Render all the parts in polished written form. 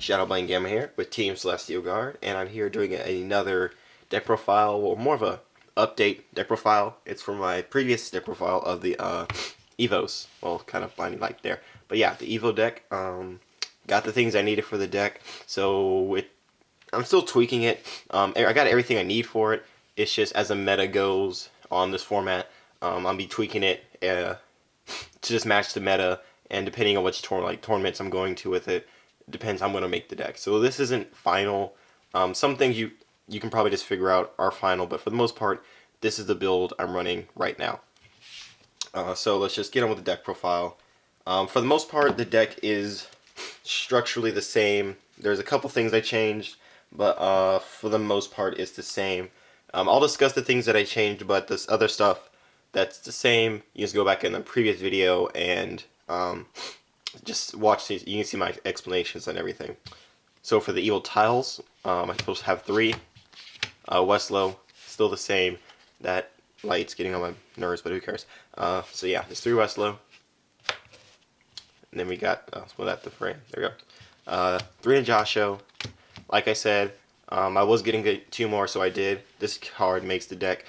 Shadowblade Gamma here with Team Celestial Guard, and I'm here doing another deck profile, or more of a update deck profile. It's from my previous deck profile of the Evos. Well, kind of blinding light there, but yeah, the Evo deck. Got the things I needed for the deck, so I'm still tweaking it. I got everything I need for it. It's just as the meta goes on this format, I'll be tweaking it to just match the meta, and depending on which tournaments I'm going to with it, depends how I'm going to make the deck. So this isn't final. Some things you can probably just figure out are final, but for the most part, this is the build I'm running right now. So let's just get on with the deck profile. For the most part, the deck is structurally the same. There's a couple things I changed, but for the most part, it's the same. I'll discuss the things that I changed, but this other stuff that's the same, you just go back in the previous video and just watch these. You can see my explanations and everything. So for the evil tiles, I'm supposed to have 3. Westlow, still the same. That light's getting on my nerves, but who cares? So yeah, there's 3 Westlow. And then we got, split that the frame. There we go. 3 Najasho. Like I said, I was getting 2 more, so I did. This card makes the deck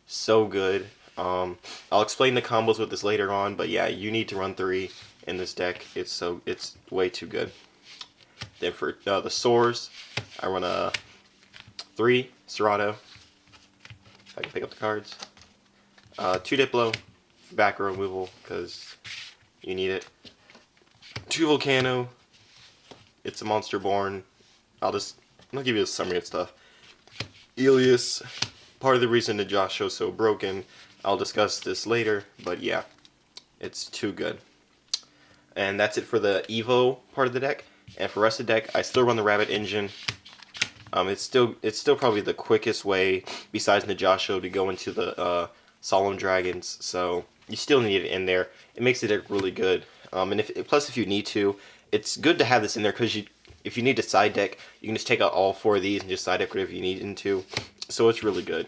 so good. I'll explain the combos with this later on, but yeah, you need to run 3 in this deck. It's way too good. Then for the Swords, I run a 3 Serato. If I can pick up the cards. 2 Diplo, back row removal because you need it. 2 Volcano. It's a monster born. I'll give you a summary of stuff. Elias, part of the reason that Najasho's so broken. I'll discuss this later, but yeah, it's too good. And that's it for the Evo part of the deck. And for the rest of the deck, I still run the Rabbit engine. It's still probably the quickest way, besides Najasho, to go into the Solemn Dragons. So you still need it in there. It makes the deck really good. And plus, if you need to, it's good to have this in there because if you need to side deck, you can just take out all 4 of these and just side deck whatever you need to. So it's really good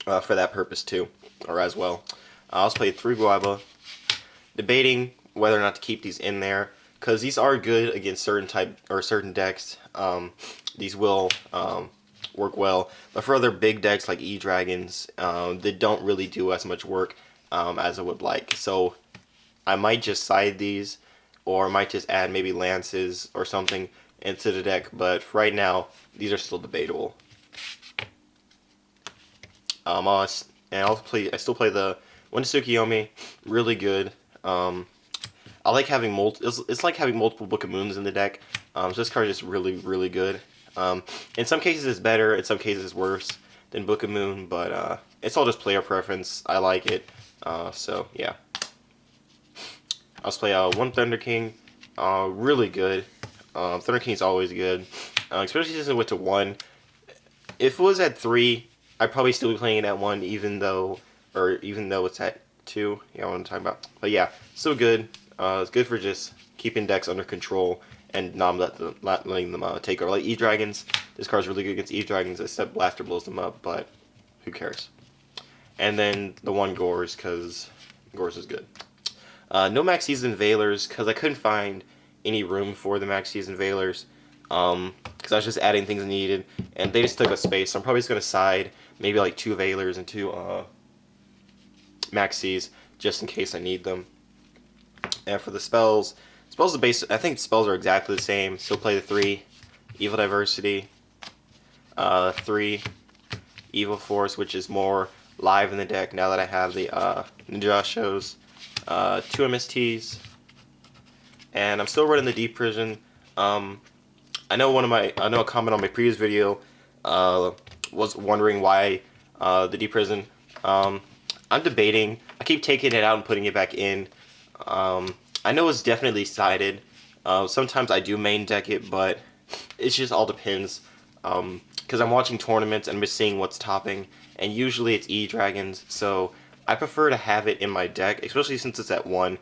for that purpose too, or as well. I also played 3 Guaiba, debating whether or not to keep these in there because these are good against certain decks. These will work well, but for other big decks like E-Dragons, they don't really do as much work as I would like. So I might just side these, or I might just add maybe Lances or something into the deck, but for right now, these are still debatable. I still play the One Tsukiyomi, really good. I like having it's like having multiple Book of Moons in the deck. So this card is just really, really good. In some cases it's better, in some cases it's worse than Book of Moon, but it's all just player preference. I like it. So yeah. I'll play 1 Thunder King, really good. Thunder King is always good, especially since it went to 1. If it was at 3, I'd probably still be playing it at 1, even though it's at 2. Yeah, what I'm talking about. But yeah, still good. It's good for just keeping decks under control and not letting them take over. Like E-Dragons, this card's really good against E-Dragons, except Blaster blows them up, but who cares? And then the 1 Gorz, because Gorz is good. No Max Season Veilers, because I couldn't find any room for the Max Season Veilers, because I was just adding things needed, and they just took up space. So I'm probably just going to side maybe like 2 Veilers and 2 Maxis, just in case I need them. And for the spells are I think spells are exactly the same. Still play the 3 Evil Diversity, 3 Evil Force, which is more live in the deck now that I have the Najashos, 2 MSTs, and I'm still running the Deep Prison. I know a comment on my previous video was wondering why the Deep Prison. I'm debating. I keep taking it out and putting it back in. I know it's definitely sided. Sometimes I do main deck it, but it just all depends. Because I'm watching tournaments and I'm just seeing what's topping, and usually it's E-Dragons, so I prefer to have it in my deck, especially since it's at 1,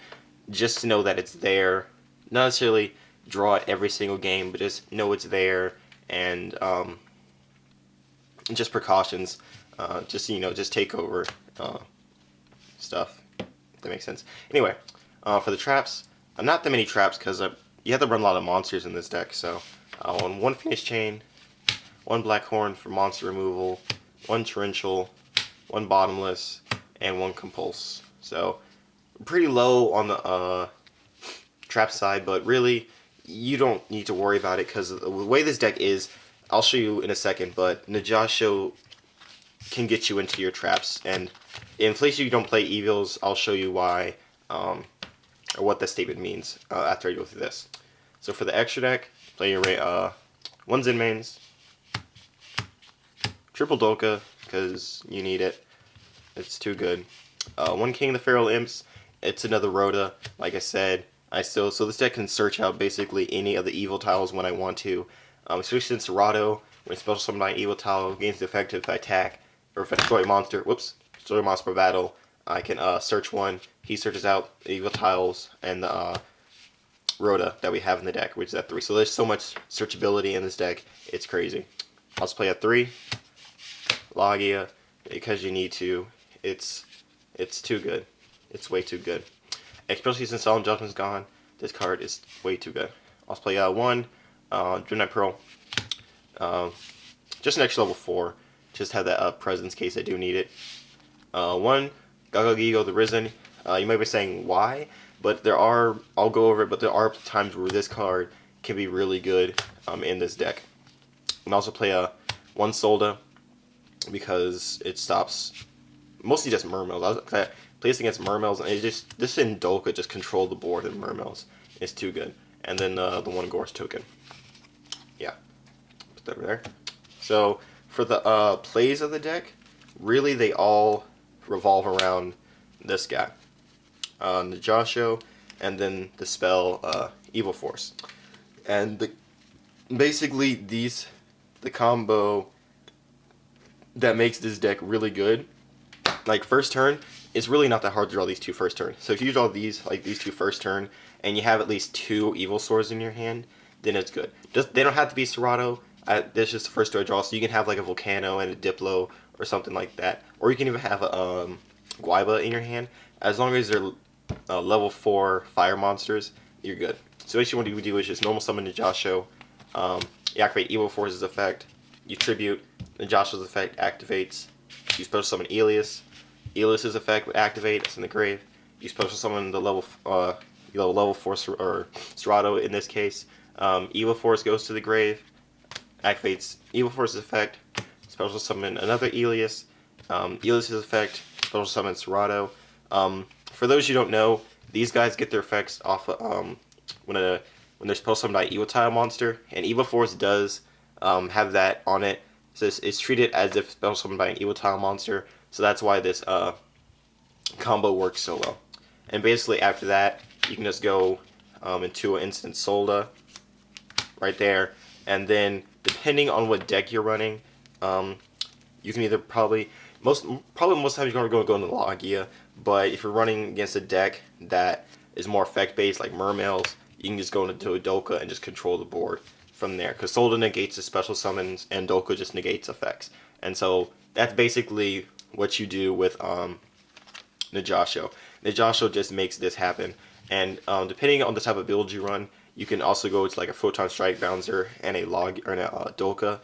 just to know that it's there. Not necessarily draw it every single game, but just know it's there, and just precautions. Just take over stuff. If that makes sense. Anyway, for the traps, not that many traps because you have to run a lot of monsters in this deck. So on one Phoenix Chain, one Black Horn for monster removal, one Torrential, one Bottomless, and one Compulse. So pretty low on the trap side, but really you don't need to worry about it because the way this deck is, I'll show you in a second, but Najasho can get you into your traps, and in place you don't play evils, I'll show you why, or what that statement means after I go through this. So for the extra deck, play your one Zenmaines, triple Dolka, because you need it, it's too good. One King of the Feral Imps, it's another Rhoda, like I said. So this deck can search out basically any of the evil tiles when I want to. Especially since Serato, when special summon my evil tile, gains the effect if I attack, or if I destroy a monster, destroy a monster per battle, I can search one. He searches out the evil tiles and the Rhoda that we have in the deck, which is at 3. So there's so much searchability in this deck, it's crazy. I'll just play at 3. Logia, because you need to. It's too good. It's way too good. Especially since Solemn Judgment's gone, this card is way too good. I'll play 1 Dreadnought Pearl. Just an extra level 4. Just have that presence in case I do need it. 1 Gagagigo the Risen. You might be saying why, but I'll go over it, but there are times where this card can be really good in this deck. And also play 1 Solda because it stops mostly just Mermails. I place against Mermails, and this in Dolka just control the board and Mermails. It's too good. And then the 1 Gorse token. Yeah, put that over there. So for the plays of the deck, really they all revolve around this guy, Najasho, and then the spell Evil Force. And basically the combo that makes this deck really good. Like first turn, it's really not that hard to draw these 2 first turn. So if you draw these, like these 2 first turn, and you have at least 2 Evil Swords in your hand, then it's good. They don't have to be Serato. This is just the first turn I draw, so you can have like a Volcano and a Diplo or something like that. Or you can even have a Guaiba in your hand. As long as they're level 4 fire monsters, you're good. So basically what you would do is just normal summon Najasho, you activate Evil Force's effect, you tribute, Najasho's effect activates, you special summon Elias, Elias's effect would activate, it's in the grave, you special summon the level 4 or Serato in this case, Evil Force goes to the grave, activates Evil Force's effect, special summon another Elias, Elias's effect, special summon Serato. For those you don't know, these guys get their effects off of, when they're supposed to summon an evil tile monster, and Evil Force does have that on it. So it's treated as if special summoned by an evil tile monster. So that's why this combo works so well. And basically after that, you can just go into an instant Solda right there, and then depending on what deck you're running, you can either probably most times you're going to go into Logia, but if you're running against a deck that is more effect based like Mermails, you can just go into a Dolka and just control the board from there, because Solda negates the special summons and Dolka just negates effects. And so that's basically what you do with Najasho. Najasho just makes this happen. And depending on the type of build you run, you can also go to like a Photon Strike Bouncer and a Dolka.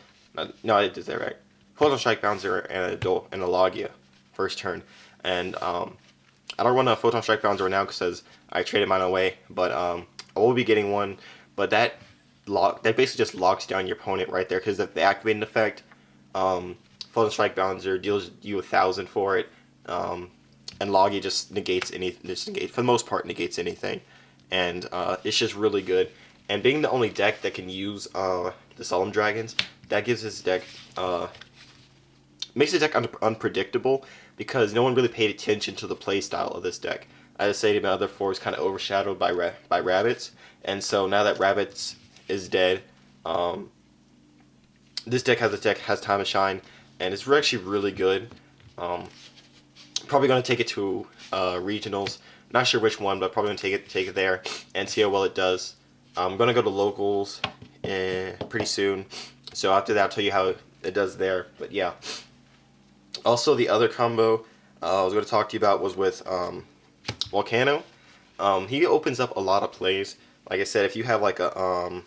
No, I did that right. Photon Strike Bouncer and a Logia first turn. And I don't run a Photon Strike Bouncer right now because I traded mine away, but I will be getting one. But that basically just locks down your opponent right there, because if the activating effect, Photon Strike Bouncer deals you 1,000 for it, and Logia just negates for the most part negates anything, and it's just really good. And being the only deck that can use the Solemn Dragons, that gives this deck makes the deck unpredictable, because no one really paid attention to the play style of this deck. As I say, my other 4 is kind of overshadowed by Rabbits, and so now that Rabbits is dead, this deck has Time to Shine, and it's actually really good. Probably going to take it to regionals. Not sure which one, but probably going to take it there and see how well it does. I'm going to go to locals pretty soon, so after that I'll tell you how it does there. But yeah. Also, the other combo I was going to talk to you about was with Volcano. He opens up a lot of plays. Like I said, if you have like a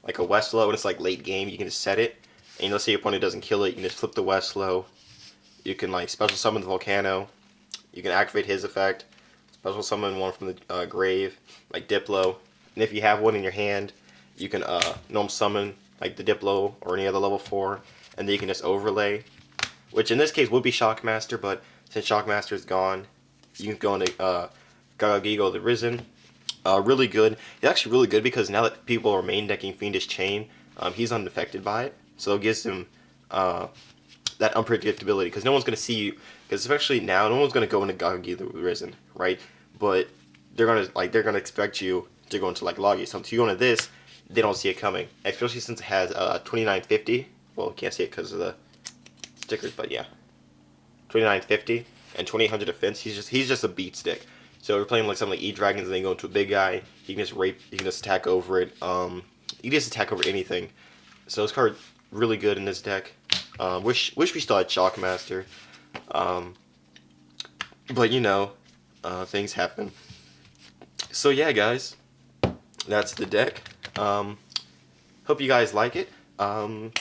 Westlow and it's like late game, you can just set it, and let's say your opponent doesn't kill it, you can just flip the Westlow. You can like special summon the Volcano. You can activate his effect. Special summon one from the grave, like Diplo. And if you have one in your hand, you can normal summon like the Diplo or any other level 4, and then you can just overlay, which in this case would be Shockmaster, but since Shockmaster is gone, you can go into Gagagigo the Risen. Really good. It's actually really good because now that people are main decking Fiendish Chain, he's unaffected by it, so it gives him that unpredictability, because no one's going to see you, because especially now, no one's going to go into Gagagigo the Risen, right? But they're gonna expect you to go into like Logi. So if you go into this, they don't see it coming, especially since it has 2950. Well, you can't see it because of the stickers, but yeah, 2950 and 2800 defense. He's just a beat stick. So if we're playing like something like E-Dragons and then go into a big guy, you can just rape, you can just attack over it. You can just attack over anything. So this card really good in this deck. Wish we still had Shockmaster. But you know, things happen. So yeah, guys, that's the deck. Hope you guys like it. Let's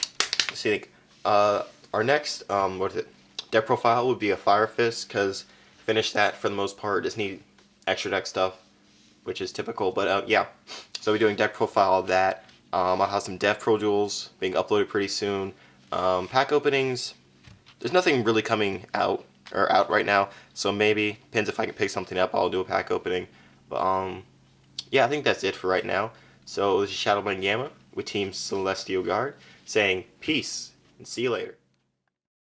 see. Our next what is it? Deck profile would be a Fire Fist, because finish that for the most part. Just need extra deck stuff, which is typical. But yeah, so we're doing deck profile of that. I'll have some Death Pro Duels being uploaded pretty soon. Pack openings. There's nothing really coming out right now, so maybe depends if I can pick something up. I'll do a pack opening. But yeah, I think that's it for right now. So this is Shadowman Gamma with Team Celestial Guard saying peace and see you later.